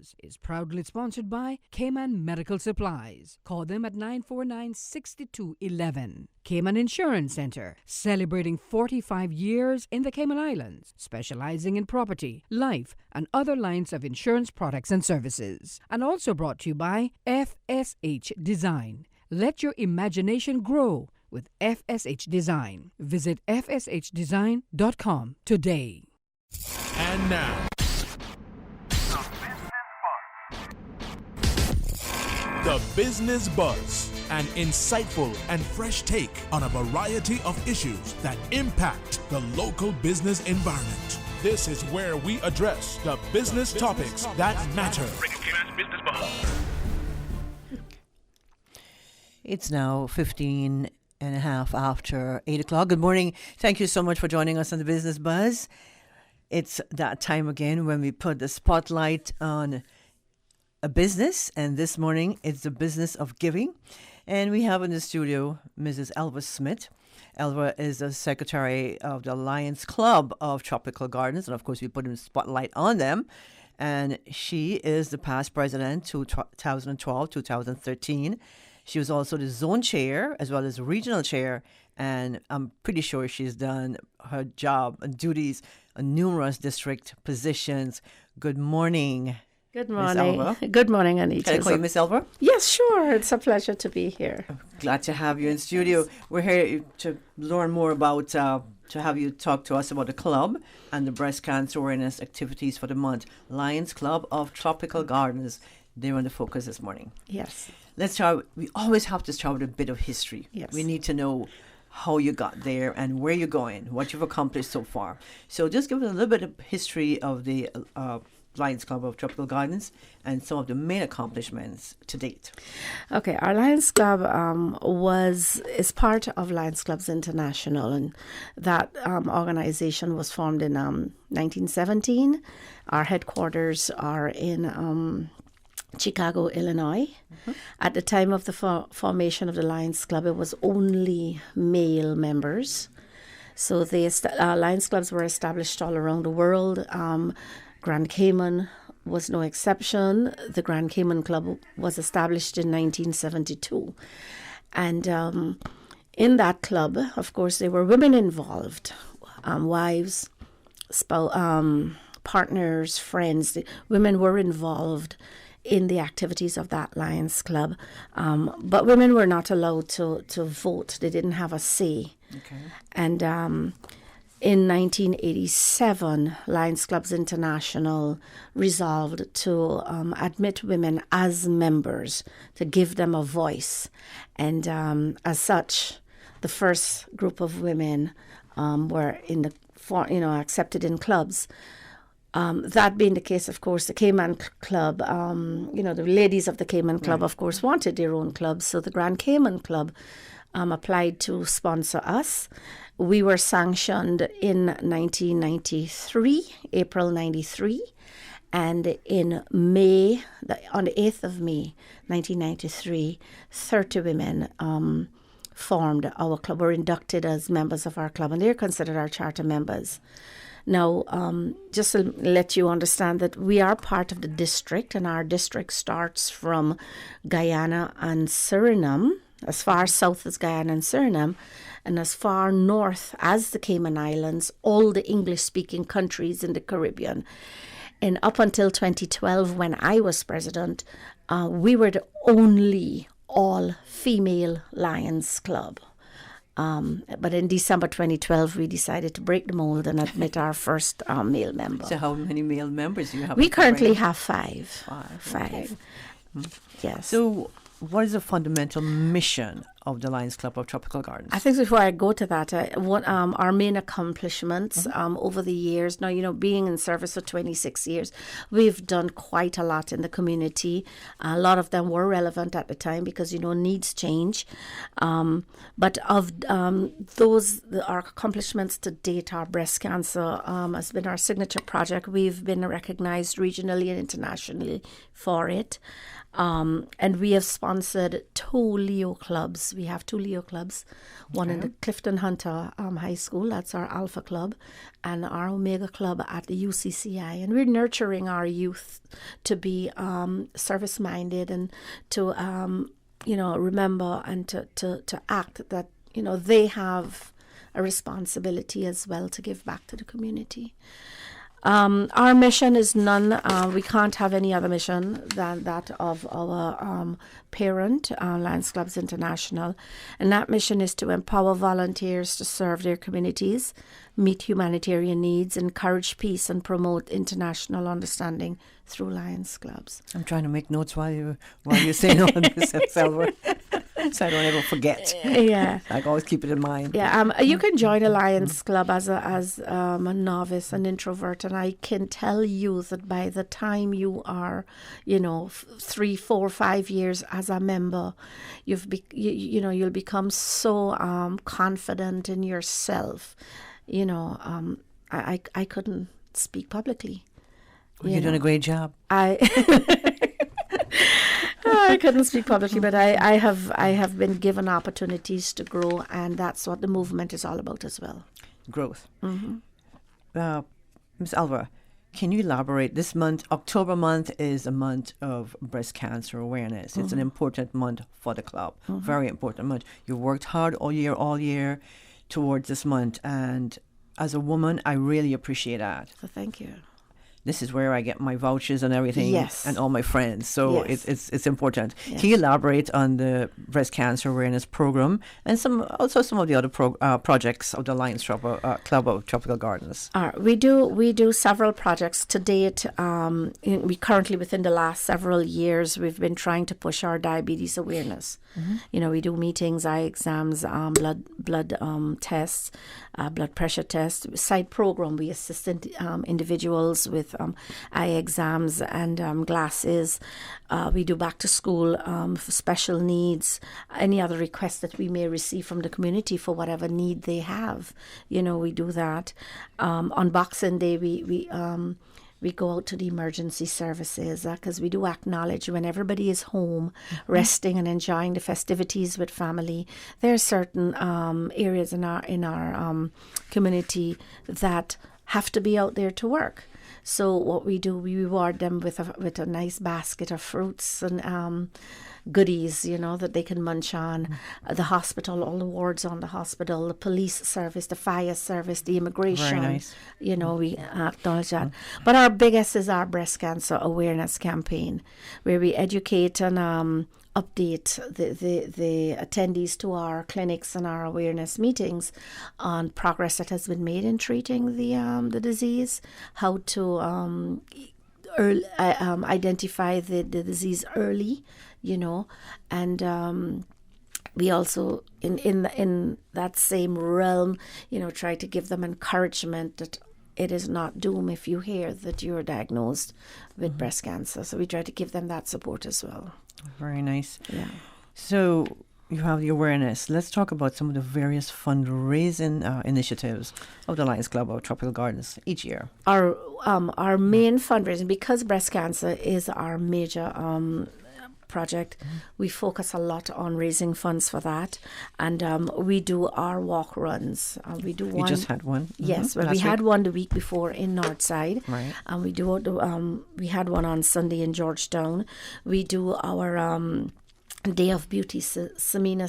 Buzz is proudly sponsored by Cayman Medical Supplies. Call them at 949-6211. Cayman Insurance Center, celebrating 45 years in the Cayman Islands, specializing in property, life, and other lines of insurance products and services. And also brought to you by FSH Design. Let your imagination grow with FSH Design. Visit fshdesign.com today. And now, The Business Buzz, an insightful and fresh take on a variety of issues that impact the local business environment. This is where we address the business topics that matter. It's now 15 and a half after 8 o'clock. Good morning. Thank you so much for joining us on the Business Buzz. It's that time again when we put the spotlight on a business, and this morning it's the business of giving. And we have in the studio Mrs. Elva Smith. Elva is the secretary of the Lions Club of Tropical Gardens, and of course we put a spotlight on them. And she is the past president to 2012-2013. She was also the zone chair as well as regional chair, and I'm pretty sure she's done her job and duties on numerous district positions. Good morning. Good Miss morning. Elva. Good morning, Anita. Can I call you Miss Elva? Yes, sure. It's a pleasure to be here. Glad to have you in studio. We're here to learn more about, to have you talk to us about the club and the breast cancer awareness activities for the month. Lions Club of Tropical Gardens. They're on the focus this morning. Yes. Let's start. We always have to start with a bit of history. Yes. We need to know how you got there and where you're going, what you've accomplished so far. So just give us a little bit of history of the Lions Club of Tropical Gardens and some of the main accomplishments to date. Okay, our Lions Club is part of Lions Clubs International, and that organization was formed in 1917. Our headquarters are in Chicago, Illinois. Mm-hmm. At the time of the formation of the Lions Club, it was only male members. So the Lions Clubs were established all around the world. Grand Cayman was no exception. The Grand Cayman Club was established in 1972. And in that club, of course, there were women involved, wives, partners, friends. The women were involved in the activities of that Lions Club. But women were not allowed to vote. They didn't have a say. Okay. And in 1987, Lions Clubs International resolved to admit women as members, to give them a voice. And as such, the first group of women were accepted in clubs. That being the case, of course, the Cayman Club, the ladies of the Cayman Club, of course, wanted their own club. So the Grand Cayman Club applied to sponsor us. We were sanctioned in 1993, April 93. And in May, on the 8th of May, 1993, 30 women formed our club, were inducted as members of our club, and they're considered our charter members. Now, just to let you understand that we are part of the district, and our district starts from Guyana and Suriname, as far south as Guyana and Suriname, and as far north as the Cayman Islands, all the English-speaking countries in the Caribbean. And up until 2012, when I was president, we were the only all-female Lions Club. But in December 2012, we decided to break the mold and admit our first male member. So how many male members do you have? We currently have five. Okay. Yes. So what is the fundamental mission of the Lions Club of Tropical Gardens? I think before I go to that, our main accomplishments over the years, now, being in service for 26 years, we've done quite a lot in the community. A lot of them were relevant at the time because, needs change. But of those, our accomplishments to date, our breast cancer has been our signature project. We've been recognized regionally and internationally for it. And we have sponsored 2 Leo clubs clubs. We have 2 Leo clubs, one in the Clifton Hunter High School, that's our Alpha Club, and our Omega Club at the UCCI. And we're nurturing our youth to be service-minded and to, remember and to act that, they have a responsibility as well to give back to the community. Our mission is we can't have any other mission than that of our parent, Lions Clubs International. And that mission is to empower volunteers to serve their communities, meet humanitarian needs, encourage peace, and promote international understanding through Lions Clubs. I'm trying to make notes while you're saying all this, Selva, so I don't ever forget. Yeah, I always keep it in mind. Yeah, you can join a Lions Club as a novice, an introvert, and I can tell you that by the time you are, 3, 4, 5 years as a member, you'll become so confident in yourself. I couldn't speak publicly. You're doing a great job. I couldn't speak publicly, but I have been given opportunities to grow, and that's what the movement is all about as well. Growth. Mm-hmm. Ms. Alva, can you elaborate? This month, October month, is a month of breast cancer awareness. Mm-hmm. It's an important month for the club. Mm-hmm. Very important month. You worked hard all year towards this month, and as a woman, I really appreciate that. So thank you. This is where I get my vouchers and everything, yes, and all my friends. So yes, it's important. Yes. Can you elaborate on the breast cancer awareness program and some of the other projects of the Lions Club of Tropical Gardens? We do several projects to date. We currently, within the last several years, we've been trying to push our diabetes awareness. Mm-hmm. We do meetings, eye exams, blood tests, blood pressure tests. Side program, we assist individuals with eye exams and glasses. We do back to school for special needs, any other requests that we may receive from the community for whatever need they have. We do that. On Boxing Day, we go out to the emergency services because we do acknowledge when everybody is home, resting and enjoying the festivities with family, there are certain areas in our community that have to be out there to work. So what we do, we reward them with a nice basket of fruits and goodies, that they can munch on. The hospital, all the wards on the hospital, the police service, the fire service, the immigration. Very nice. We acknowledge that. But our biggest is our breast cancer awareness campaign, where we educate and update the attendees to our clinics and our awareness meetings on progress that has been made in treating the disease, how to identify the disease early, and we also in that same realm, try to give them encouragement that it is not doom if you hear that you're diagnosed with breast cancer. So we try to give them that support as well. Very nice. Yeah. So you have the awareness. Let's talk about some of the various fundraising initiatives of the Lions Club of Tropical Gardens each year. Our main fundraising, because breast cancer is our major project, we focus a lot on raising funds for that, and we do our walk runs. We do one. You just had one. Yes, well, we had one the week before in Northside, right? And we had one on Sunday in Georgetown. We do our Day of Beauty. Samina,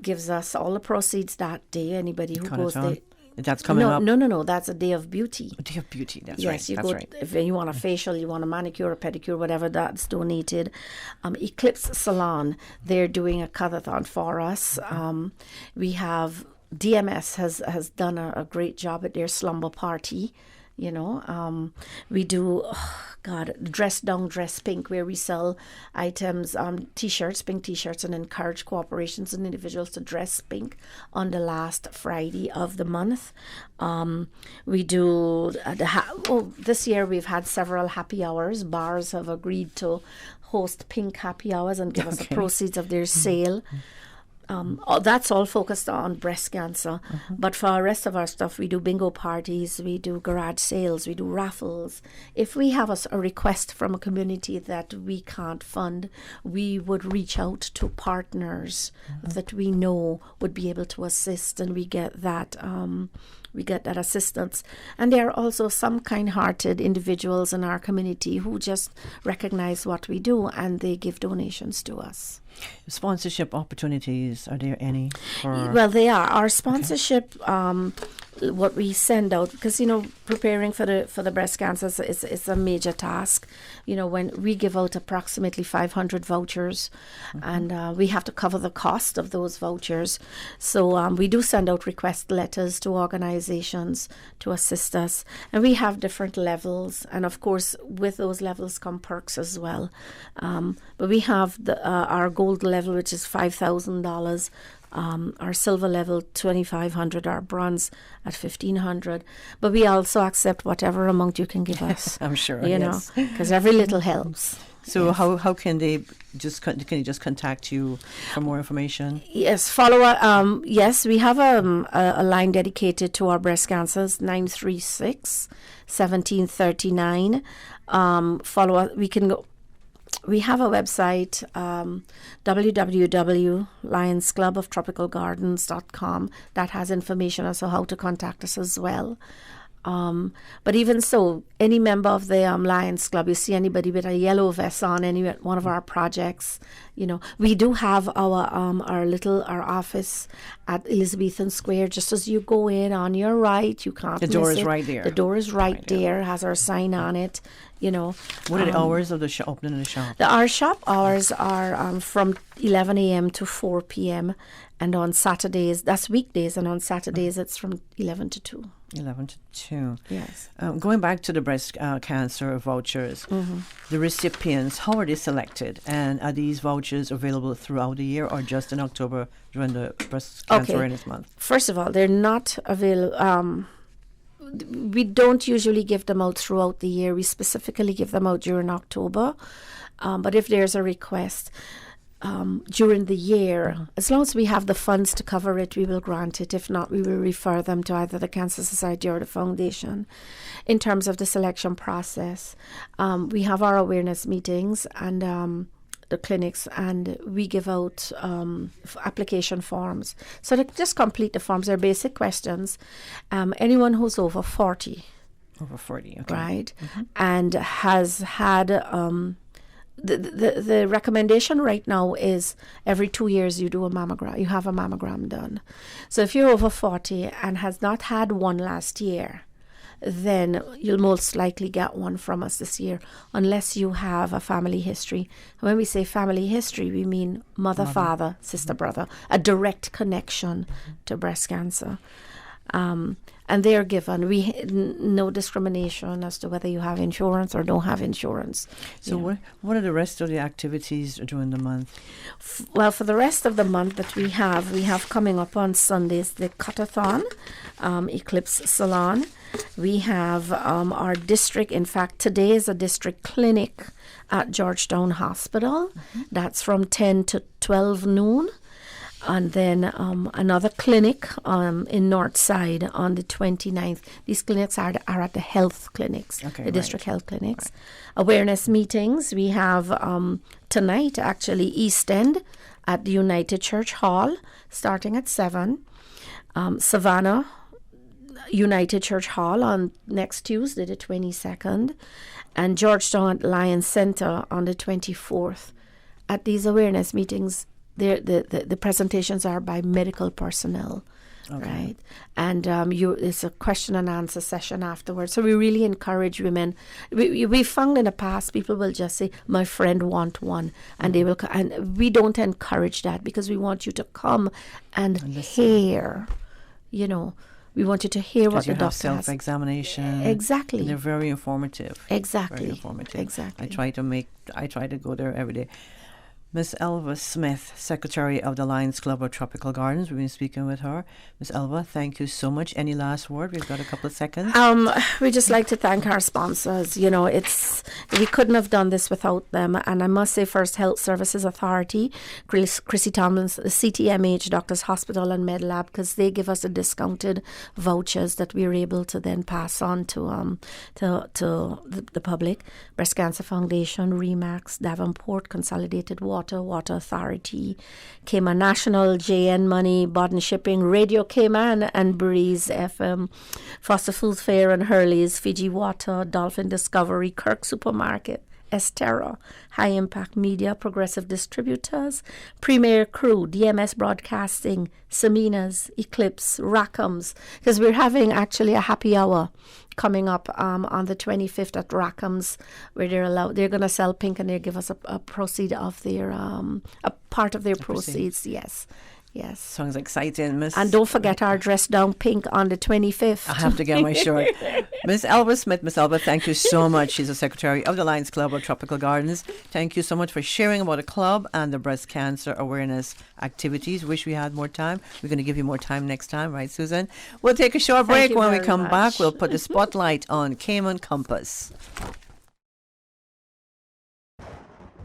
gives us all the proceeds that day. Anybody who goes there. That's coming up. No. That's a Day of Beauty. A Day of Beauty. That's right. Yes, you that's go. Right. If you want a facial, you want a manicure, a pedicure, whatever, that's donated. Eclipse Salon, they're doing a cut-a-thon for us. We have DMS has done a great job at their slumber party. We do, Dress Down, Dress Pink, where we sell items, T-shirts, pink T-shirts, and encourage corporations and individuals to dress pink on the last Friday of the month. We do, this year we've had several happy hours. Bars have agreed to host pink happy hours and give us the proceeds of their sale. That's all focused on breast cancer. But for the rest of our stuff, we do bingo parties, we do garage sales, we do raffles. If we have a request from a community that we can't fund, we would reach out to partners that we know would be able to assist, and we get that. We get that assistance. And there are also some kind-hearted individuals in our community who just recognize what we do, and they give donations to us. Sponsorship opportunities, are there any? Well, they are. Our sponsorship, what we send out, because, preparing for the breast cancer is a major task. When we give out approximately 500 vouchers, and we have to cover the cost of those vouchers. So we do send out request letters to organizations to assist us. And we have different levels. And of course, with those levels come perks as well. But we have our gold level, which is $5,000. Our silver level, $2,500, our bronze at $1,500. But we also accept whatever amount you can give us. I'm sure, yes, because every little helps. So yes. how can they can you just contact you for more information? Yes, yes, we have a line dedicated to our breast cancers, 936-1739. We can go. We have a website, www.lionscluboftropicalgardens.com, that has information as to how to contact us as well. But even so, any member of the Lions Club, you see anybody with a yellow vest on any one of our projects, we do have our office at Elizabethan Square. Just as you go in on your right, you can't miss it. The door is right there. The door is right there, has our sign on it. What are the hours of the opening of the shop? Our shop hours are from 11 a.m. to 4 p.m. And on Saturdays, that's weekdays, and on Saturdays it's from 11 to 2. 11 to 2. Yes. Going back to the breast cancer vouchers, the recipients, how are they selected? And are these vouchers available throughout the year or just in October during the Breast Cancer Awareness Month? First of all, they're not available. We don't usually give them out throughout the year. We specifically give them out during October. But if there's a request during the year, as long as we have the funds to cover it, we will grant it. If not, we will refer them to either the Cancer Society or the Foundation. In terms of the selection process, we have our awareness meetings and the clinics, and we give out application forms. So to just complete the forms, they're basic questions. Anyone who's over 40. Over 40, okay. Right? And has had... The recommendation right now is every 2 years you do a mammogram. You have a mammogram done. So if you're over 40 and has not had one last year, then you'll most likely get one from us this year, unless you have a family history. When we say family history, we mean mother, father, sister, brother, a direct connection to breast cancer. And they are given. No discrimination as to whether you have insurance or don't have insurance. So what are the rest of the activities during the month? Well, for the rest of the month that we have coming up on Sundays, the Cut-a-thon, Eclipse Salon. We have our district. In fact, today is a district clinic at Georgetown Hospital. That's from 10 to 12 noon. And then another clinic in Northside on the 29th. These clinics are at the health clinics, the district health clinics. Right. Awareness meetings. We have tonight, actually, East End at the United Church Hall, starting at 7. Savannah United Church Hall on next Tuesday, the 22nd. And Georgetown at Lions Center on the 24th. At these awareness meetings, the presentations are by medical personnel, right? And it's a question and answer session afterwards. So we really encourage women. We found in the past people will just say, "My friend want one," and they will. And we don't encourage that, because we want you to come and hear. We want you to hear what the doctor has. Self-examination. Exactly. And they're very informative. Exactly. Very informative. Exactly. I try to go there every day. Miss Elva Smith, Secretary of the Lions Club of Tropical Gardens. We've been speaking with her. Miss Elva, thank you so much. Any last word? We've got a couple of seconds. We just like to thank our sponsors. You know, we couldn't have done this without them. And I must say, First Health Services Authority, Chrissy Tomlins, the CTMH, Doctors Hospital and MedLab, because they give us a discounted vouchers that we're able to then pass on to the public. Breast Cancer Foundation, Remax, Davenport, Consolidated Water Authority, Cayman National, JN Money, Bodden Shipping, Radio Cayman and Breeze FM, Foster Food Fair and Hurley's, Fiji Water, Dolphin Discovery, Kirk Supermarket, Estera, High Impact Media, Progressive Distributors, Premier Crew, DMS Broadcasting, Semina's, Eclipse, Rackham's, because we're having actually a happy hour coming up on the 25th at Rackham's, where they're going to sell pink and they'll give us a proceed of their a part of their proceeds. Yes. Sounds exciting, Miss. And don't forget our dress down pink on the 25th. I have to get my shirt. Miss Elva Smith, Miss Elva, thank you so much. She's the Secretary of the Lions Club of Tropical Gardens. Thank you so much for sharing about the club and the breast cancer awareness activities. Wish we had more time. We're going to give you more time next time, right, Susan? We'll take a short break. When we come back, we'll put the spotlight on Cayman Compass.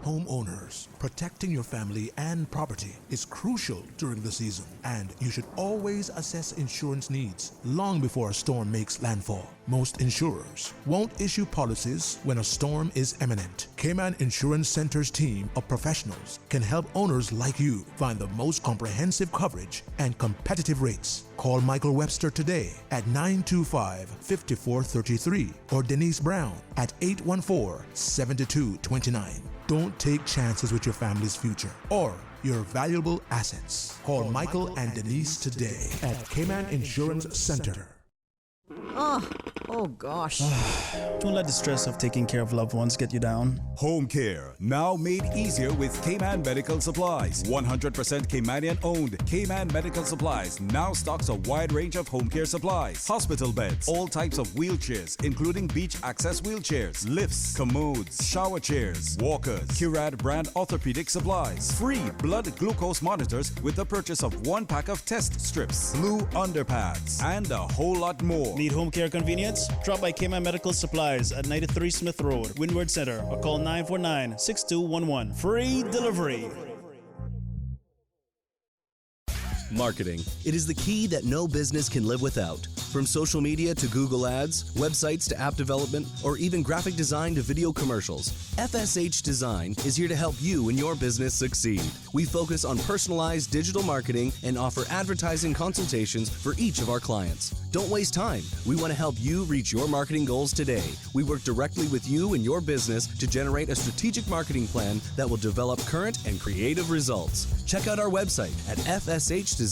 Homeowners, protecting your family and property is crucial during the season, and you should always assess insurance needs long before a storm makes landfall. Most insurers won't issue policies when a storm is imminent. Cayman Insurance Center's team of professionals can help owners like you find the most comprehensive coverage and competitive rates. Call Michael Webster today at 925-5433 or Denise Brown at 814-7229. Don't take chances with your family's future or your valuable assets. Call Michael and Denise today at Cayman Insurance Center. Oh gosh. Don't let the stress of taking care of loved ones get you down. Home care, now made easier with Cayman Medical Supplies. 100% Caymanian owned. Cayman Medical Supplies now stocks a wide range of home care supplies. Hospital beds, all types of wheelchairs, including beach access wheelchairs, lifts, commodes, shower chairs, walkers, Curad brand orthopedic supplies. Free blood glucose monitors with the purchase of 1 pack of test strips, blue underpads, and a whole lot more. Need home care convenience? Drop by Cayman Medical Supplies at 93 Smith Road, Windward Center, or call 949-6211. Free delivery. Marketing. It is the key that no business can live without. From social media to Google Ads, websites to app development, or even graphic design to video commercials, FSH Design is here to help you and your business succeed. We focus on personalized digital marketing and offer advertising consultations for each of our clients. Don't waste time. We want to help you reach your marketing goals today. We work directly with you and your business to generate a strategic marketing plan that will develop current and creative results. Check out our website at fshdesign.com.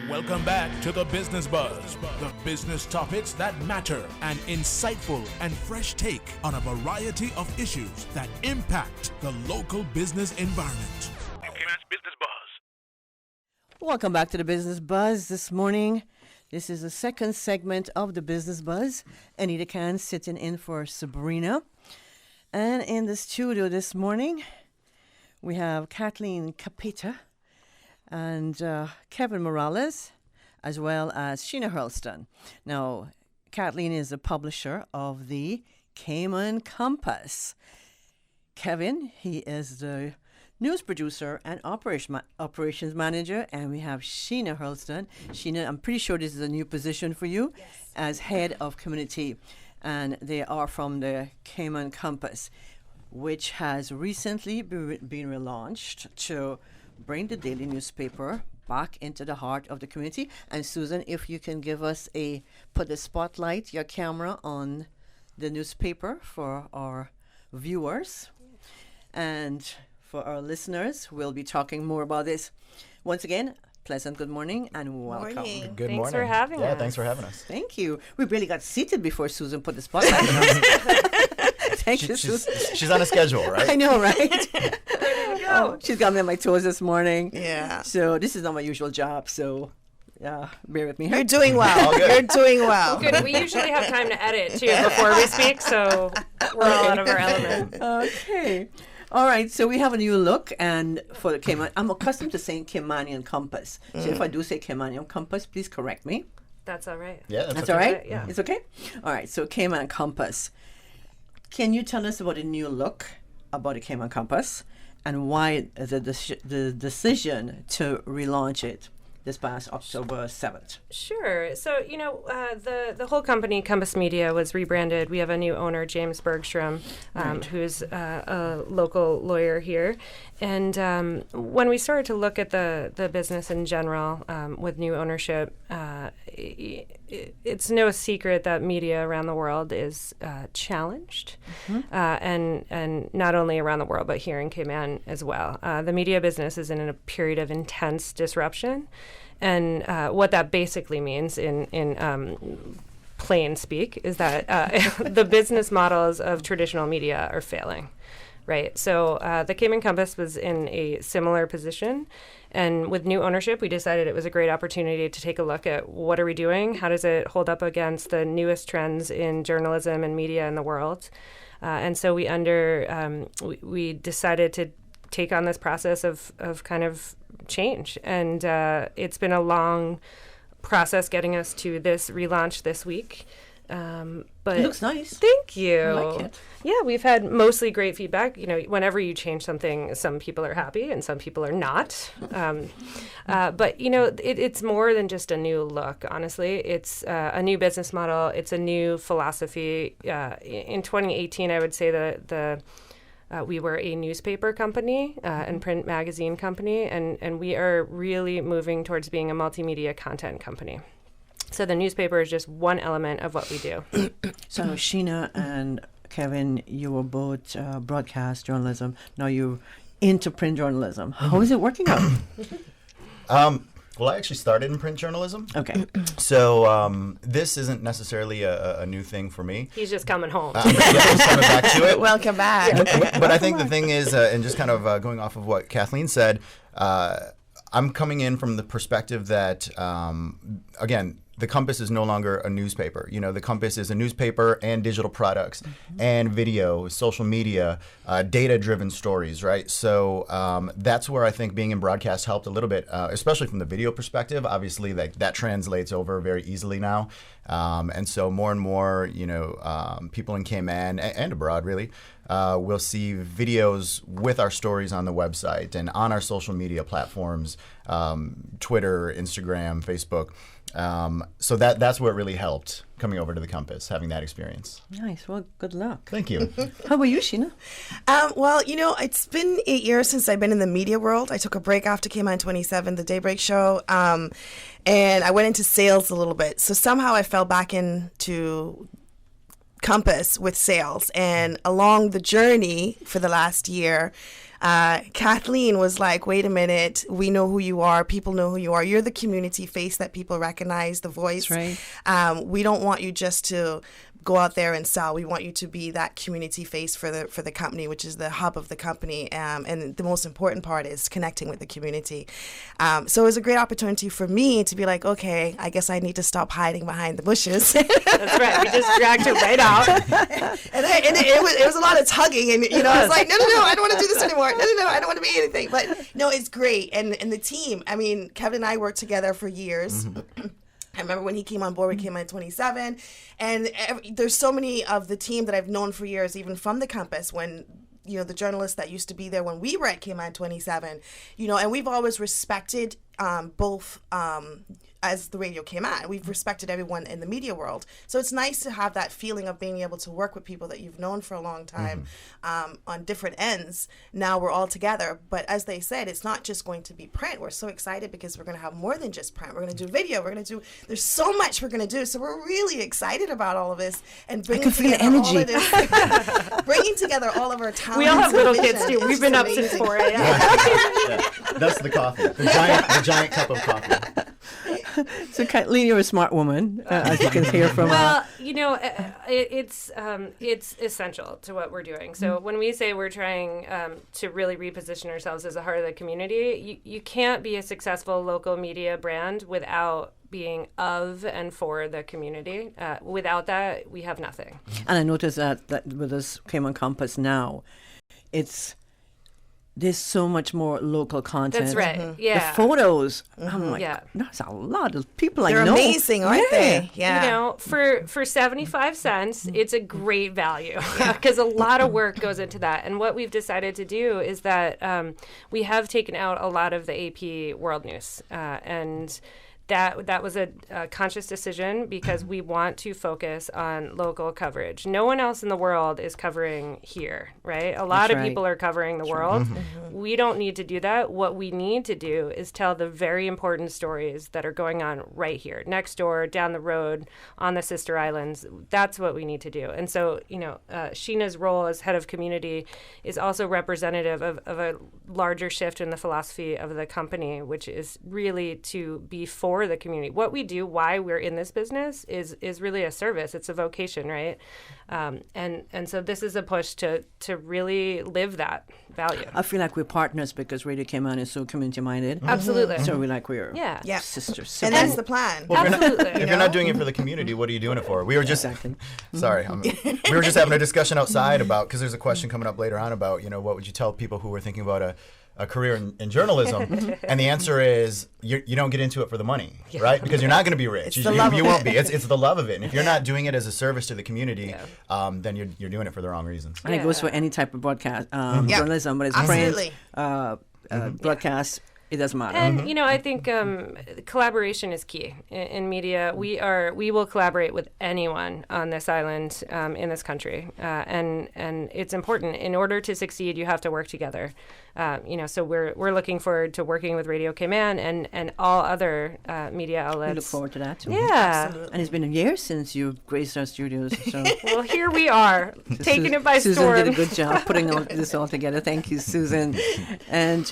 Welcome back to the Business Buzz, the business topics that matter, an insightful and fresh take on a variety of issues that impact the local business environment. Business Buzz. Welcome back to the Business Buzz this morning. This is the second segment of the Business Buzz. Anita Khan sitting in for Sabrina. And in the studio this morning, we have Kathleen Capita and Kevin Morales, as well as Sheena Hurlston. Now, Kathleen is the publisher of the Cayman Compass. Kevin, he is the news producer and operations manager, and we have Sheena Hurlston. Sheena, I'm pretty sure this is a new position for you as head of community, and they are from the Cayman Compass, which has recently been relaunched to bring the daily newspaper back into the heart of the community. And Susan, if you can give us put the spotlight, your camera on the newspaper for our viewers and for our listeners. We'll be talking more about this. Once again, pleasant good morning and welcome. Morning. Good Thanks morning. for having us. Yeah, thanks for having us. Thank you. We barely got seated before Susan put the spotlight on us. Thank you, Susan. She's on a schedule, right? I know, right? Oh, she's got me on my toes this morning. Yeah. So this is not my usual job, so bear with me. You're doing well. You're doing well. Good. We usually have time to edit too before we speak, so we're all out of our element. Okay. All right, so we have a new look, and for the Cayman, I'm accustomed to saying Caymanian Compass. So if I do say Caymanian Compass, please correct me. That's all right. Yeah, That's okay. all right? Yeah. It's okay? All right, so Cayman Compass. Can you tell us about the new look about the Cayman Compass and why the decision to relaunch it this past October 7th? Sure. So, the whole company, Compass Media, was rebranded. We have a new owner, James Bergstrom, who's a local lawyer here. And when we started to look at the business in general with new ownership, it's no secret that media around the world is challenged, and not only around the world, but here in Cayman as well. The media business is in a period of intense disruption. And what that basically means in plain speak is that the business models of traditional media are failing, right? So the Cayman Compass was in a similar position. And with new ownership, we decided it was a great opportunity to take a look at what are we doing? How does it hold up against the newest trends in journalism and media in the world? And so we decided to take on this process of kind of change. And it's been a long process getting us to this relaunch this week. But It looks nice. Thank you. I like it. Yeah, we've had mostly great feedback. Whenever you change something, some people are happy and some people are not. But, it's more than just a new look, honestly. It's a new business model. It's a new philosophy. In 2018, I would say that we were a newspaper company and print magazine company, and we are really moving towards being a multimedia content company. So the newspaper is just one element of what we do. So Sheena and Kevin, you were both broadcast journalism. Now you're into print journalism. How is it working out? Well, I actually started in print journalism. Okay. So this isn't necessarily a new thing for me. He's just coming home. Yeah, just coming back to it. Welcome back. But I think the thing is, and just kind of going off of what Kathleen said, I'm coming in from the perspective that, again, the Compass is no longer a newspaper. The Compass is a newspaper and digital products and video, social media, data-driven stories, right? So that's where I think being in broadcast helped a little bit, especially from the video perspective. Obviously, that translates over very easily now. And so more and more, people in Cayman and abroad, really, we'll see videos with our stories on the website and on our social media platforms, Twitter, Instagram, Facebook. So that's where it really helped coming over to the Compass, having that experience. Nice. Well, good luck. Thank you. How about you, Sheena? Well, it's been 8 years since I've been in the media world. I took a break after Cayman 27, the Daybreak Show, and I went into sales a little bit. So somehow I fell back into Compass with sales. And along the journey for the last year, Kathleen was like, wait a minute, we know who you are. People know who you are. You're the community face that people recognize, the voice. That's right. We don't want you just to go out there and sell. We want you to be that community face for the company, which is the hub of the company. And the most important part is connecting with the community. So it was a great opportunity for me to be like, okay, I guess I need to stop hiding behind the bushes. That's right. We just dragged it right out. and it was a lot of tugging. And, I was like, no, I don't want to do this anymore. No, I don't want to be anything. But no, it's great. And the team, I mean, Kevin and I worked together for years. I remember when he came on board, we came on 27, and there's so many of the team that I've known for years, even from the Compass, when, the journalists that used to be there when we were at Cayman 27, and we've always respected both as the radio came on. We've respected everyone in the media world. So it's nice to have that feeling of being able to work with people that you've known for a long time on different ends. Now we're all together. But as they said, it's not just going to be print. We're so excited because we're going to have more than just print. We're going to do video. There's so much we're going to do. So we're really excited about all of this and bringing together all of this, bringing together all of our talents. We all have little kids too. We've been up since 4 a.m. Yeah. That's the coffee, the giant cup of coffee. So Kathleen, you're a smart woman, as you can hear from Well, it's essential to what we're doing. So when we say we're trying to really reposition ourselves as a heart of the community, you can't be a successful local media brand without being of and for the community. Without that, we have nothing. And I noticed that with this Cayman Compass now, it's there's so much more local content. That's right. Yeah. The photos. I'm like, that's a lot of people I know. They're amazing, aren't they? Yeah. You know, for 75 cents, it's a great value because a lot of work goes into that. And what we've decided to do is that we have taken out a lot of the AP World News, and that was a conscious decision because we want to focus on local coverage. No one else in the world is covering here, right? A lot of people are covering the world. We don't need to do that. What we need to do is tell the very important stories that are going on right here, next door, down the road, on the sister islands. That's what we need to do. And so, you know, Sheena's role as head of community is also representative of a larger shift in the philosophy of the company, which is really to be for the community. What we do, why we're in this business, is really a service. It's a vocation, right? And so this is a push to really live that value. I feel like we're partners because Radio Cayman is so community minded. Absolutely. So we're like we're Yeah. sisters. And that's the plan. Well, Absolutely. If you're not doing it for the community, what are you doing it for? We were just sorry, we were just having a discussion outside about, because there's a question coming up later on about, you know, what would you tell people who were thinking about a career in journalism? And the answer is you don't get into it for the money, right? Because you're not going to be rich. You won't be. It's the love of it. And if you're not doing it as a service to the community, then you're doing it for the wrong reasons. And it goes for any type of broadcast journalism, but it's print, broadcast. It doesn't matter. And you know, I think collaboration is key in media. We will collaborate with anyone on this island, in this country, and it's important. In order to succeed, you have to work together. You know, so we're looking forward to working with Radio Cayman and all other media outlets. We look forward to that too. Yeah, Absolutely. And it's been a year since you've graced our studios. So well, here we are, taking it by Susan storm. did a good job putting this all together. Thank you, Susan. And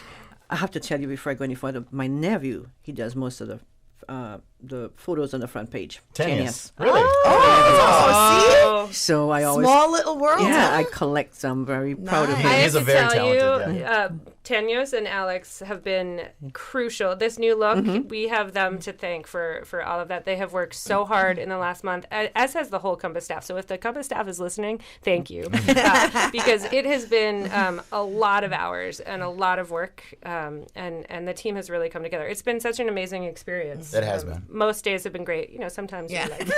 I have to tell you before I go any further, my nephew, he does most of the photos on the front page. Tenius. Really? Oh, see? So I always Small little world. Yeah, huh? I collect some. Very proud of Nice. him. I He's have a to very tell talented you, Tenios and Alex have been crucial. This new look, we have them to thank for all of that. They have worked so hard in the last month, as has the whole Compass staff. So if the Compass staff is listening, thank you. Because it has been a lot of hours and a lot of work, and the team has really come together. It's been such an amazing experience. It has been. Most days have been great. You know, sometimes you're like...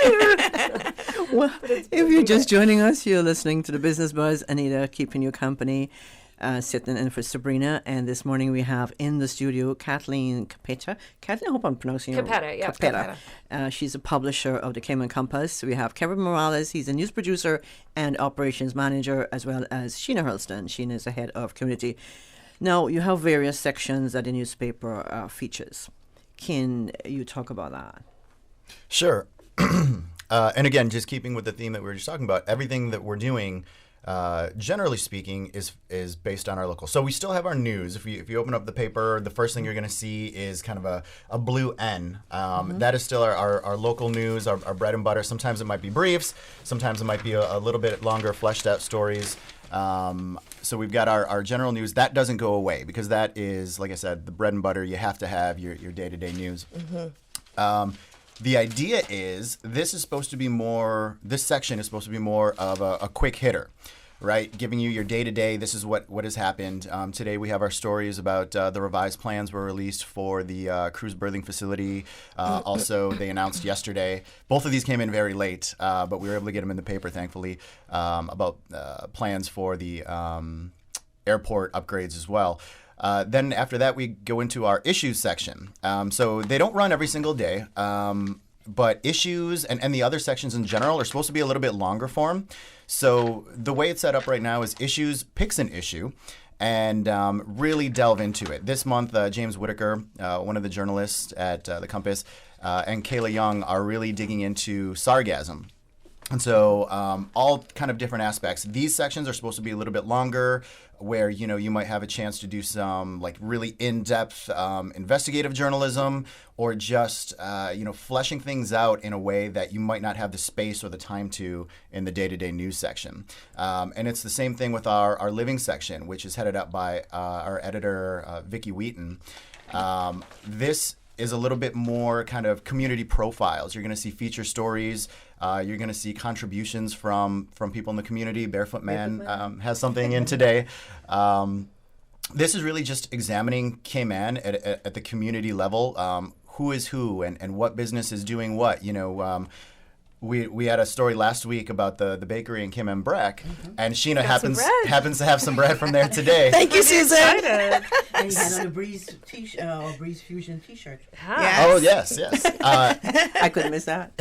Well, if you're just joining us, you're listening to the Business Buzz. Anita keeping you company, sitting in for Sabrina. And this morning we have in the studio Kathleen Capetta. Kathleen, I hope I'm pronouncing it right. Capetta, yeah. Capetta. She's a publisher of the Cayman Compass. We have Kevin Morales. He's a news producer and operations manager, as well as Sheena Hurlston. Sheena is the head of community. Now, you have various sections that the newspaper features. Can you talk about that? Sure. And again, just keeping with the theme that we were just talking about, everything that we're doing, generally speaking, is based on our local. So we still have our news. If you open up the paper, the first thing you're going to see is kind of a blue N. That is still our local news, our bread and butter. Sometimes it might be briefs. Sometimes it might be a little bit longer, fleshed out stories. So we've got our general news. That doesn't go away because that is, like I said, the bread and butter. You have to have your day-to-day news. The idea is this section is supposed to be more of a quick hitter, right? Giving you your day-to-day, this is what has happened. Today we have our stories about the revised plans were released for the cruise berthing facility. Also, they announced yesterday. Both of these came in very late, but we were able to get them in the paper, thankfully, about plans for the airport upgrades as well. Then after that, we go into our issues section. So they don't run every single day, but issues and the other sections in general are supposed to be a little bit longer form. So the way it's set up right now is issues picks an issue and really delve into it. This month, James Whitaker, one of the journalists at the Compass, and Kayla Young are really digging into sargasm. And so all kind of different aspects. These sections are supposed to be a little bit longer, where you might have a chance to do some like really in-depth investigative journalism, or just fleshing things out in a way that you might not have the space or the time to in the day-to-day news section. And it's the same thing with our living section, which is headed up by our editor Vicki Wheaton. This is a little bit more kind of community profiles. You're going to see feature stories. You're going to see contributions from people in the community. Barefoot Man has something in today. This is really just examining Cayman at the community level. Who is who and what business is doing what. We had a story last week about the bakery in Cayman Breck, and Sheena happens to have some bread from there today. Thank you, Susan. And you had on a Breeze Breeze Fusion T-shirt. Yes. Oh yes. I couldn't miss that.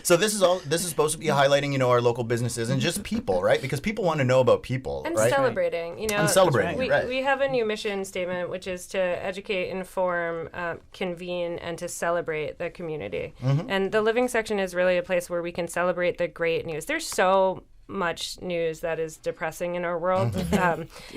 So this is supposed to be highlighting our local businesses and just people, right? Because people want to know about people, and right? celebrating. And celebrating. We have a new mission statement, which is to educate, inform, convene, and to celebrate the community. And the living section is really a place where we can celebrate the great news. There's so much news that is depressing in our world.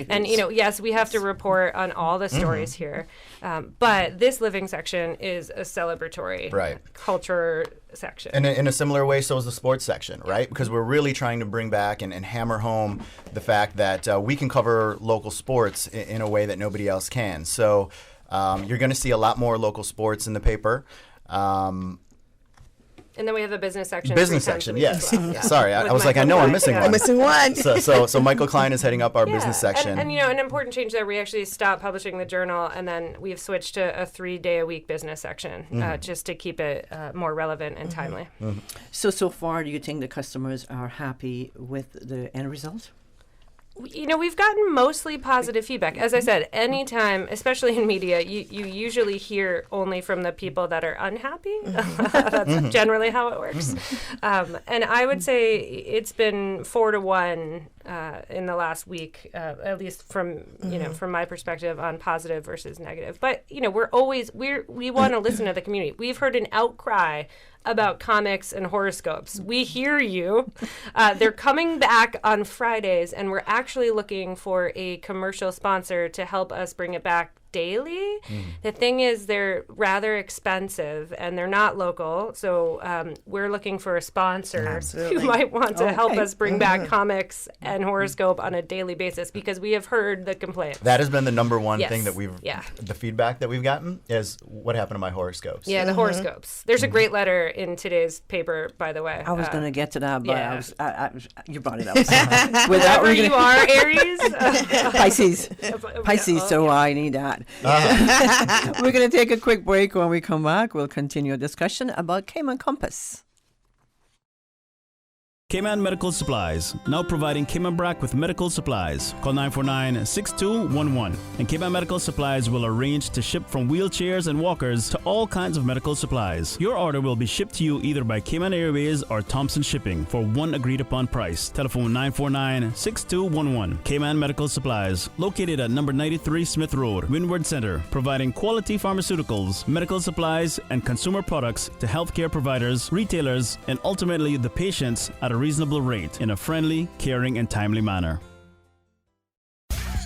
And, yes, we have to report on all the stories here. But this living section is a celebratory culture section. And in a similar way, so is the sports section, right? Because we're really trying to bring back and hammer home the fact that we can cover local sports in a way that nobody else can. So you're going to see a lot more local sports in the paper. And then we have a business section. Yes. Well. Yeah. Sorry, I was like, I know I'm missing one. I'm missing one. So Michael Klein is heading up our business section. And an important change there, we actually stopped publishing the journal, and then we've switched to a 3-day-a-week business section just to keep it more relevant and timely. So far, do you think the customers are happy with the end result? We've gotten mostly positive feedback. As I said, anytime, especially in media, you usually hear only from the people that are unhappy. That's generally how it works. And I would say it's been 4-1 in the last week, at least from from my perspective on positive versus negative. But we want to listen to the community. We've heard an outcry about comics and horoscopes. We hear you. They're coming back on Fridays, and we're actually looking for a commercial sponsor to help us bring it back daily. The thing is, they're rather expensive and they're not local, so we're looking for a sponsor who might want to help us bring back comics and horoscope on a daily basis, because we have heard the complaints. That has been the number one thing that the feedback that we've gotten is what happened to my horoscopes. Yeah, the horoscopes. There's a great letter in today's paper, by the way. I was going to get to that, but you brought it up. Whatever you are, Aries. Pisces, so I need that. We're going to take a quick break. When we come back, we'll continue a discussion about Cayman Compass. Cayman Medical Supplies, now providing Cayman Brac with medical supplies. Call 949-6211. And Cayman Medical Supplies will arrange to ship from wheelchairs and walkers to all kinds of medical supplies. Your order will be shipped to you either by Cayman Airways or Thompson Shipping for one agreed upon price. Telephone 949-6211. Cayman Medical Supplies, located at number 93 Smith Road, Windward Center, providing quality pharmaceuticals, medical supplies, and consumer products to healthcare providers, retailers, and ultimately the patients at a reasonable rate in a friendly, caring, and timely manner.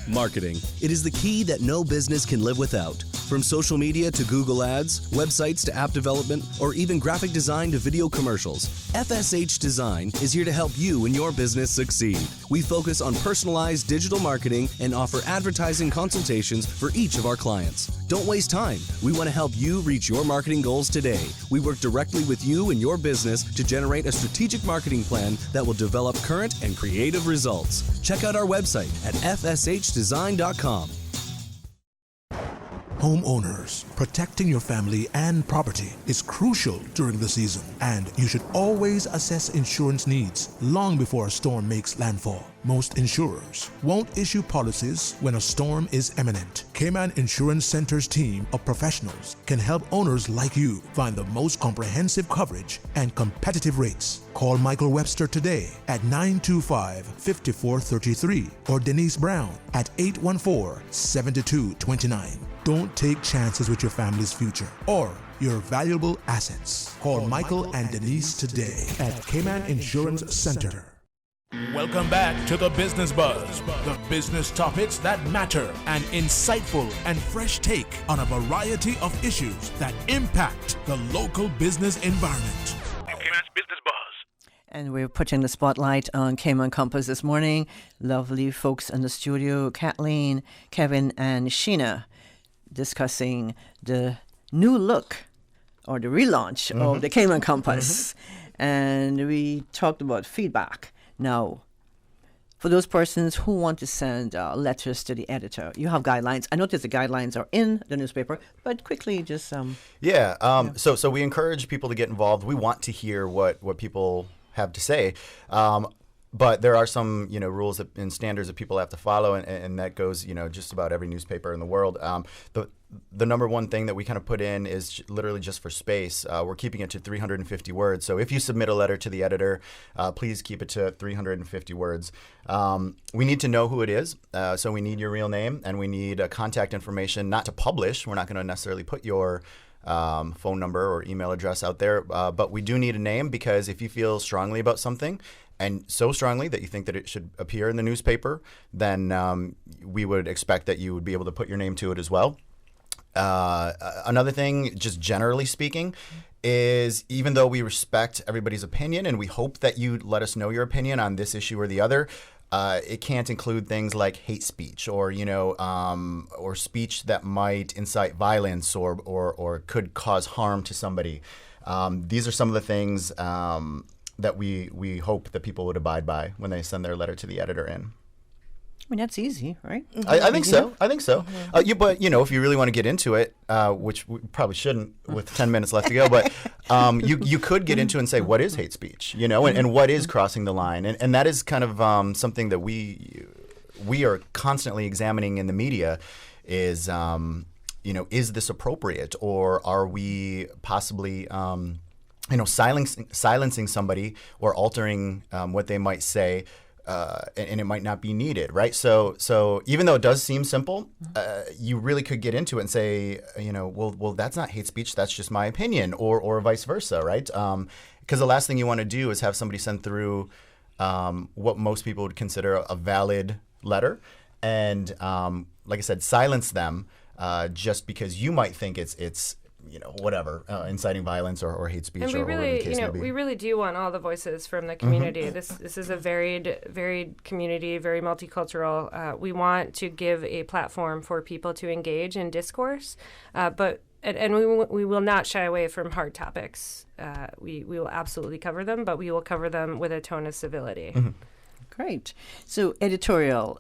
Marketing. It is the key that no business can live without. From social media to Google Ads, websites to app development, or even graphic design to video commercials, FSH Design is here to help you and your business succeed. We focus on personalized digital marketing and offer advertising consultations for each of our clients. Don't waste time. We want to help you reach your marketing goals today. We work directly with you and your business to generate a strategic marketing plan that will develop current and creative results. Check out our website at fshdesign.com. Homeowners, protecting your family and property is crucial during the season, and you should always assess insurance needs long before a storm makes landfall. Most insurers won't issue policies when a storm is imminent. Cayman Insurance Center's team of professionals can help owners like you find the most comprehensive coverage and competitive rates. Call Michael Webster today at 925-5433 or Denise Brown at 814-7229. Don't take chances with your family's future or your valuable assets. Call Michael and Denise today at Cayman Insurance Center. Welcome back to the Business Buzz, the business topics that matter, an insightful and fresh take on a variety of issues that impact the local business environment. Cayman's Business Buzz. And we're putting the spotlight on Cayman Compass this morning. Lovely folks in the studio, Kathleen, Kevin, and Sheena, discussing the new look or the relaunch of the Cayman Compass. And we talked about feedback. Now, for those persons who want to send letters to the editor, you have guidelines. I notice the guidelines are in the newspaper, but quickly just... So we encourage people to get involved. We want to hear what people have to say. But there are some, rules and standards that people have to follow, and that goes, just about every newspaper in the world. The number one thing that we kind of put in is literally just for space. We're keeping it to 350 words. So if you submit a letter to the editor, please keep it to 350 words. We need to know who it is. So we need your real name, and we need contact information, not to publish. We're not going to necessarily put your phone number or email address out there, but we do need a name, because if you feel strongly about something, and so strongly that you think that it should appear in the newspaper, then we would expect that you would be able to put your name to it as well. Another thing, just generally speaking, is even though we respect everybody's opinion and we hope that you let us know your opinion on this issue or the other, it can't include things like hate speech or or speech that might incite violence or could cause harm to somebody. These are some of the things that we hope that people would abide by when they send their letter to the editor in. I mean, that's easy, right? I think so. I think so. But if you really want to get into it, which we probably shouldn't with 10 minutes left to go, but you could get into it and say, what is hate speech? And what is crossing the line? And that is kind of something that we are constantly examining in the media is, is this appropriate, or are we possibly silencing somebody or altering what they might say, and it might not be needed, right? So even though it does seem simple, you really could get into it and say, well, that's not hate speech, that's just my opinion, or vice versa, right? Because the last thing you want to do is have somebody send through what most people would consider a valid letter, and like I said, silence them just because you might think it's whatever, inciting violence or hate speech, and we or really, whatever the case may be. we really do want all the voices from the community. This is a varied community, very multicultural. We want to give a platform for people to engage in discourse, but we will not shy away from hard topics. We will absolutely cover them, but we will cover them with a tone of civility. Great. So editorial.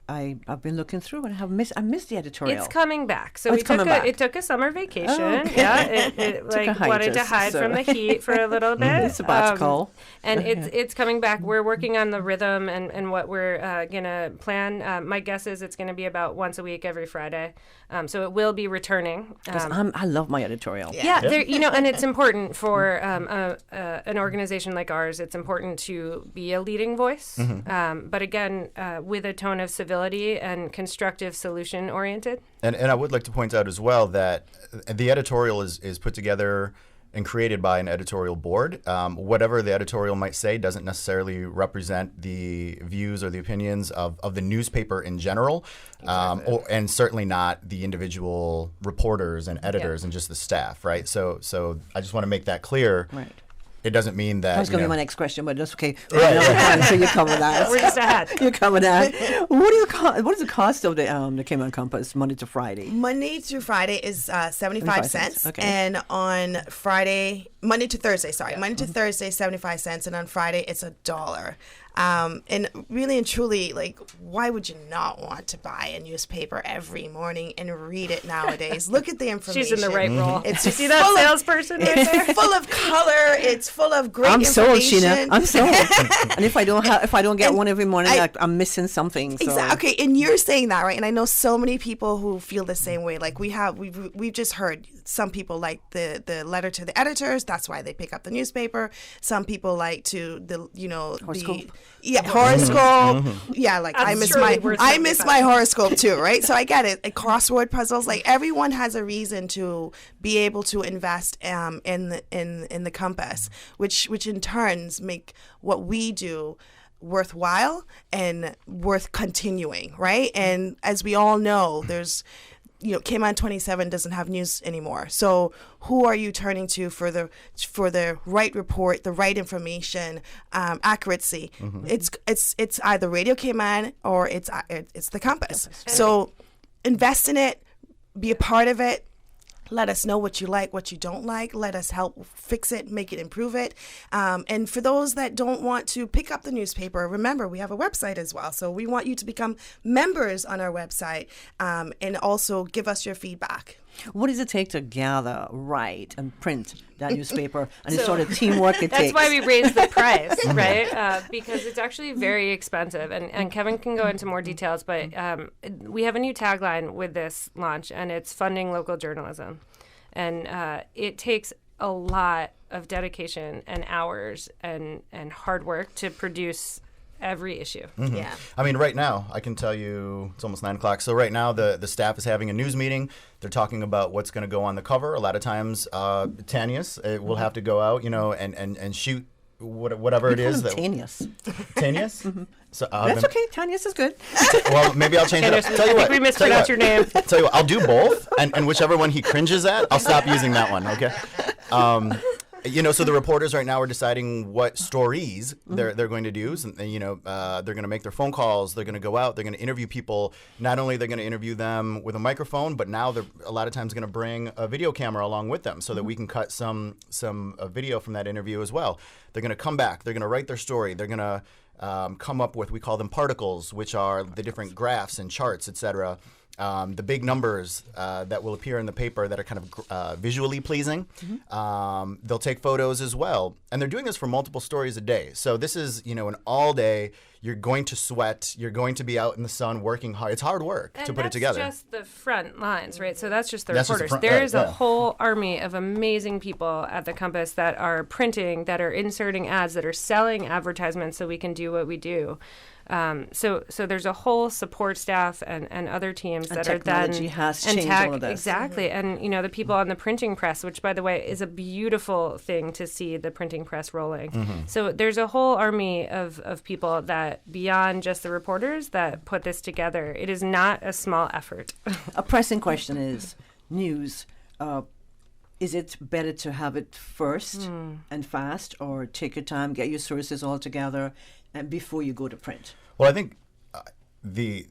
I've been looking through and I missed the editorial. It's coming back. So it took a summer vacation. Oh, okay. Yeah, it wanted to hide from the heat for a little bit. Sabbatical. And it's coming back. We're working on the rhythm and what we're gonna plan. My guess is it's gonna be about once a week, every Friday. So it will be returning. I love my editorial. Yeah. And it's important for an organization like ours. It's important to be a leading voice, but again, with a tone of civility and constructive solution oriented. And I would like to point out as well that the editorial is put together and created by an editorial board. Whatever the editorial might say doesn't necessarily represent the views or the opinions of the newspaper in general, and certainly not the individual reporters and editors and just the staff, right? So I just want to make that clear. Right. It doesn't mean that. That was going to be my next question, but that's okay. So you cover that. We're just ahead. You cover that. What is the cost of the Cayman Compass Monday to Friday? Monday through Friday is 75 cents, okay. And on Friday, Monday to Thursday, Monday to Thursday, 75 cents, and on Friday it's $1. And really and truly, like, why would you not want to buy a newspaper every morning and read it nowadays? Look at the information. She's in the right role. You see that salesperson right there? It's full of color. It's full of great information. I'm sold, Sheena. I'm sold. And if I don't get one every morning, I'm missing something. So. Exactly. Okay, and you're saying that, right? And I know so many people who feel the same way. Like we've just heard some people like the letter to the editors. That's why they pick up the newspaper. Some people like horoscope. Horoscope. Yeah, like I miss my horoscope too, right? So I get it. Like crossword puzzles. Like everyone has a reason to be able to invest in the Compass, which in turns make what we do worthwhile and worth continuing, right? And as we all know, there's Cayman 27 doesn't have news anymore. So who are you turning to for the right report, the right information, accuracy? It's either Radio Cayman or it's the Compass. So invest in it, be a part of it. Let us know what you like, what you don't like. Let us help fix it, make it, improve it. And for those that don't want to pick up the newspaper, remember, we have a website as well. So we want you to become members on our website and also give us your feedback. What does it take to gather, write, and print that newspaper, and the sort of teamwork it that's takes? That's why we raised the price, right? Because it's actually very expensive. And Kevin can go into more details, but we have a new tagline with this launch, and it's funding local journalism. And it takes a lot of dedication and hours and hard work to produce every issue. Mm-hmm. Yeah. I mean, right now, I can tell you it's almost 9 o'clock. So right now, the staff is having a news meeting. They're talking about what's going to go on the cover. A lot of times, Tanius will have to go out, and shoot whatever it is. Tanius. Tanius? So, That's okay. Tanius is good. Well, maybe I'll change it up. I think we mispronounced your name. Tell you what, I'll do both, and whichever one he cringes at, I'll stop using that one, okay? So the reporters right now are deciding what stories they're going to do. And, they're going to make their phone calls. They're going to go out. They're going to interview people. Not only they're going to interview them with a microphone, but now they're a lot of times going to bring a video camera along with them so that we can cut some video from that interview as well. They're going to come back. They're going to write their story. They're going to come up with, we call them particles, which are the different graphs and charts, et cetera. The big numbers that will appear in the paper that are kind of visually pleasing. They'll take photos as well. And they're doing this for multiple stories a day. So this is, an all day. You're going to sweat. You're going to be out in the sun working hard. It's hard work to put it together. And that's just the front lines, right? So that's just the That's just the reporters. front- There is a yeah. whole army of amazing people at the Compass that are printing, that are inserting ads, that are selling advertisements so we can do what we do. So there's a whole support staff and other teams And that are then technology has changed all of this. Exactly. And the people on the printing press, which by the way is a beautiful thing to see the printing press rolling. So there's a whole army of people that beyond just the reporters that put this together. It is not a small effort. A pressing question is news. Is it better to have it first and fast, or take your time, get your sources all together, and before you go to print? Well, I think the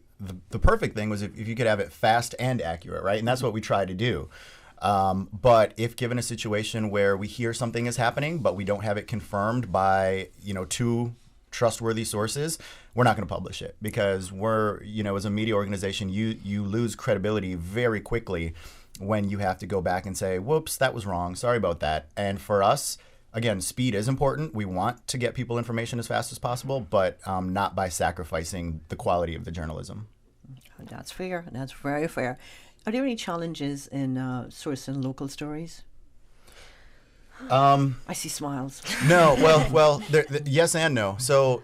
perfect thing was if you could have it fast and accurate, right? And that's what we try to do. But if given a situation where we hear something is happening, but we don't have it confirmed by, two trustworthy sources, we're not going to publish it, because we're, as a media organization, you lose credibility very quickly when you have to go back and say, whoops, that was wrong. Sorry about that. And for us, again, speed is important. We want to get people information as fast as possible, but not by sacrificing the quality of the journalism. That's fair. That's very fair. Are there any challenges in sourcing local stories? I see smiles. No, well, yes and no. So,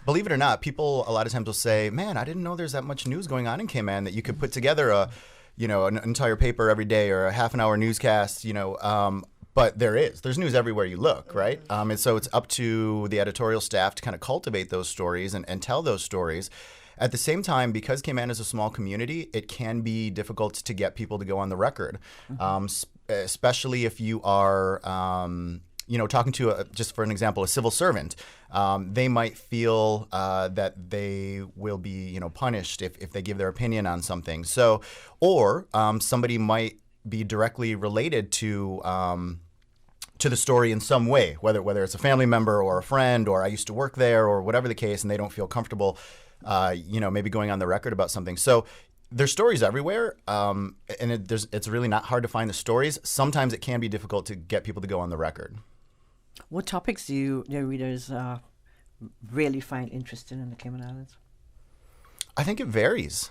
believe it or not, people a lot of times will say, "Man, I didn't know there's that much news going on in Cayman that you could put together an entire paper every day or a half-an-hour newscast." But there's news everywhere you look, right? And so it's up to the editorial staff to kind of cultivate those stories and tell those stories. At the same time, because Cayman is a small community, it can be difficult to get people to go on the record, especially if you are, talking to, just for an example, a civil servant. They might feel that they will be, punished if they give their opinion on something. So, or somebody might be directly related to the story in some way, whether it's a family member or a friend, or I used to work there, or whatever the case, and they don't feel comfortable, maybe going on the record about something. So there's stories everywhere, and it's really not hard to find the stories. Sometimes it can be difficult to get people to go on the record. What topics do your readers really find interesting in the Cayman Islands? I think it varies.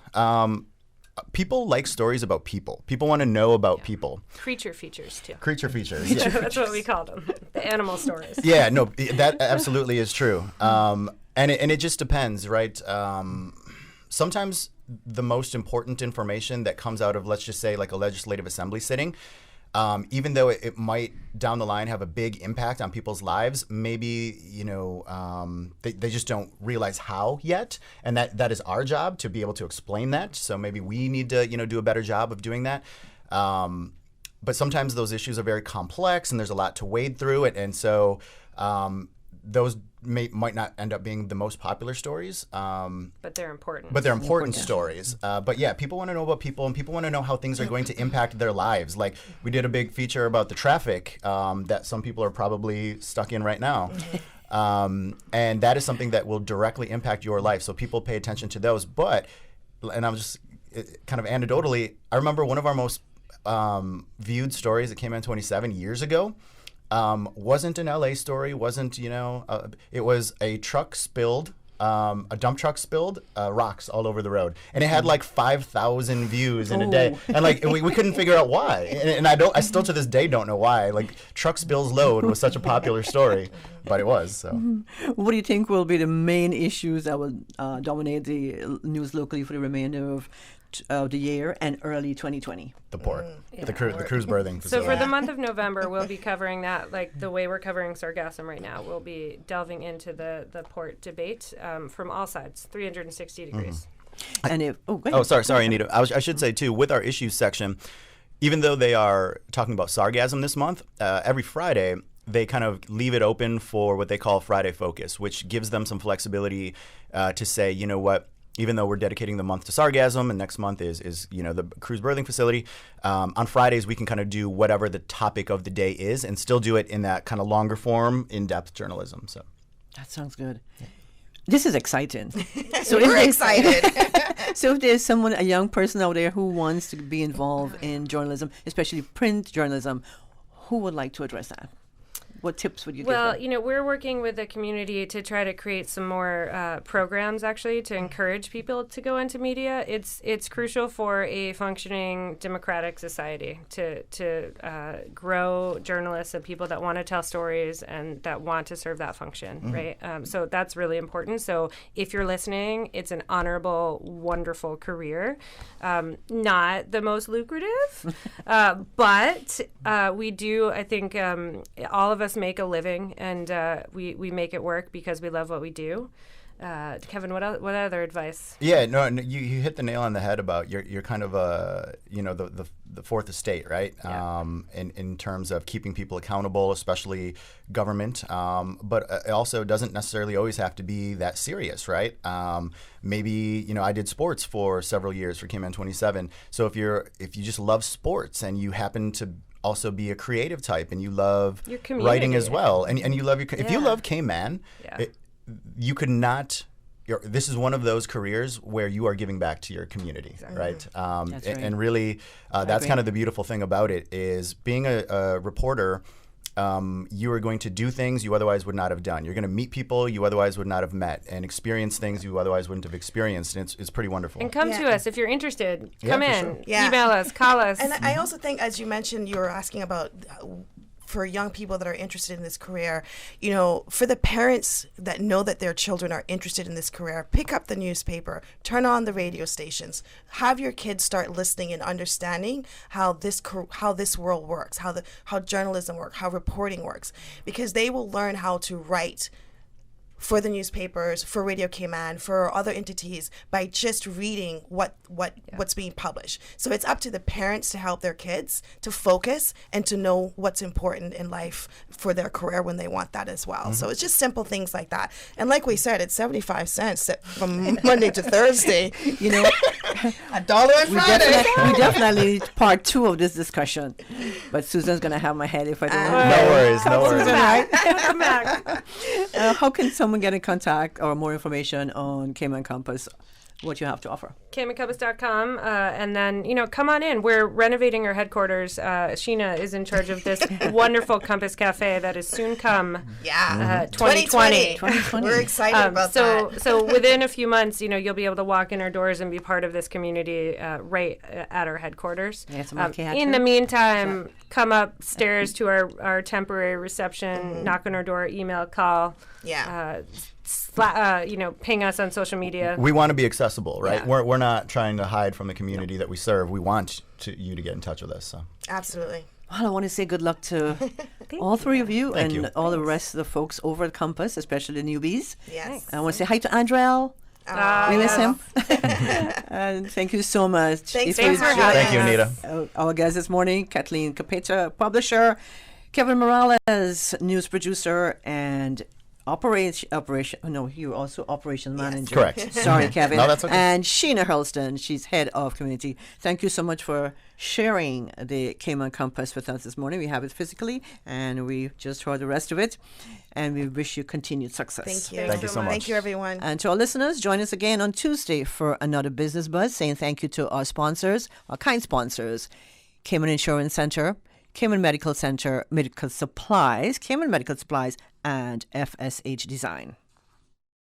People like stories about people. People want to know about people. Creature features, too. Creature features. Yeah. That's what we call them, the animal stories. Yeah, no, that absolutely is true. And it just depends, right? Sometimes the most important information that comes out of, let's just say, like a legislative assembly sitting, even though it might down the line have a big impact on people's lives, maybe, they just don't realize how yet. And that is our job to be able to explain that. So maybe we need to, do a better job of doing that. But sometimes those issues are very complex and there's a lot to wade through it. And so those might not end up being the most popular stories. But they're important. But they're important stories. But yeah, people want to know about people, and people want to know how things are going to impact their lives. Like, we did a big feature about the traffic that some people are probably stuck in right now. And that is something that will directly impact your life. So people pay attention to those. But, and I'm just kind of anecdotally, I remember one of our most viewed stories that came in 27 years ago. Wasn't an LA story, wasn't, it was a truck spilled, a dump truck spilled rocks all over the road. And it had like 5,000 views in a day. And like, we couldn't figure out why. And I still to this day don't know why. Like, truck spills load was such a popular story, but it was. So, What do you think will be the main issues that will dominate the news locally for the remainder of the year and early 2020? The port, the cruise berthing facility. So for the month of November, we'll be covering that, like the way we're covering sargassum right now. We'll be delving into the port debate from all sides, 360 degrees. And if sorry, Anita. I should say too, with our issues section, even though they are talking about sargassum this month, every Friday they kind of leave it open for what they call Friday Focus, which gives them some flexibility to say, you know what, even though we're dedicating the month to sargassum and next month is the cruise berthing facility, on Fridays we can kind of do whatever the topic of the day is and still do it in that kind of longer form, in-depth journalism. So that sounds good. This is exciting. So we're excited. So if there's a young person out there who wants to be involved in journalism, especially print journalism, who would like to address that? What tips would you give them? We're working with the community to try to create some more programs, actually, to encourage people to go into media. It's crucial for a functioning democratic society to grow journalists and people that want to tell stories and that want to serve that function, right? So that's really important. So if you're listening, it's an honorable, wonderful career. Not the most lucrative, but we do, I think, all of us make a living, and we make it work because we love what we do. Kevin, what other advice? Yeah, no, you hit the nail on the head about you're kind of the fourth estate, right? Yeah. In terms of keeping people accountable, especially government, but it also doesn't necessarily always have to be that serious, right? Maybe I did sports for several years for KMAN 27. So if you just love sports and you happen to also be a creative type and you love writing as well, and you love if you love KMAN, you could not. This is one of those careers where you are giving back to your community, right? That's right. And really, that's kind of the beautiful thing about it is being a reporter. You are going to do things you otherwise would not have done. You're going to meet people you otherwise would not have met and experience things you otherwise wouldn't have experienced. And it's pretty wonderful. And come to us if you're interested. Come in, sure. email us, call us. And I also think, as you mentioned, you were asking about for young people that are interested in this career, for the parents that know that their children are interested in this career, pick up the newspaper, turn on the radio stations, have your kids start listening and understanding how this world works, how journalism works, how reporting works, because they will learn how to write for the newspapers, for Radio KMAN, for other entities by just reading what's being published. So it's up to the parents to help their kids to focus and to know what's important in life for their career when they want that as well. So it's just simple things like that. And like we said, it's 75 cents from Monday to Thursday. $1 on Friday. We definitely part 2 of this discussion. But Susan's going to have my head if I don't. No worries. Susan, right? Come back. How can someone get in contact or more information on KMAN Compass? What you have to offer? KMANCompass.com, and then come on in. We're renovating our headquarters. Sheena is in charge of this wonderful Compass Cafe that is soon come. 2020. We're excited about that. So within a few months, you'll be able to walk in our doors and be part of this community right at our headquarters. In the meantime, come upstairs to our temporary reception, knock on our door, email, call. Ping us on social media. We want to be accessible, right? Yeah. We're not trying to hide from the community that we serve. We want you to get in touch with us. So absolutely. Well, I want to say good luck to all 3 of you and all the rest of the folks over at Compass, especially the newbies. Yes. I want to say hi to Andrell. We miss him. And thank you so much. Thanks for having us. Thank you, Anita. Our guest this morning, Kathleen Capeta, publisher, Kevin Morales, news producer, and you're also operations manager. Correct. Sorry, Kevin. No, that's okay. And Sheena Hurlston, she's head of community. Thank you so much for sharing the Cayman Compass with us this morning. We have it physically, and we just heard the rest of it. And we wish you continued success. Thank you. Thank you so much. Thank you, everyone. And to our listeners, join us again on Tuesday for another Business Buzz, saying thank you to our sponsors, our kind sponsors, Cayman Insurance Center, Cayman Medical Center, Medical Supplies, Cayman Medical Supplies, and FSH Design.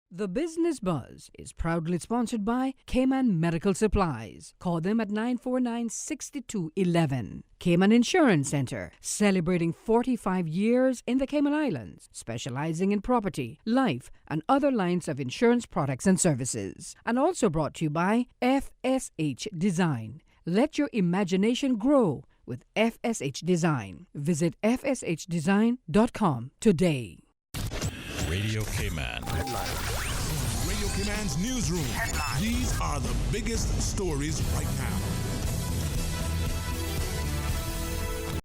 The Business Buzz is proudly sponsored by Cayman Medical Supplies. Call them at 949-6211. Cayman Insurance Center, celebrating 45 years in the Cayman Islands, specializing in property, life, and other lines of insurance products and services. And also brought to you by FSH Design. Let your imagination grow with FSH Design. Visit fshdesign.com today. Radio Cayman. Radio Cayman's newsroom. These are the biggest stories right now.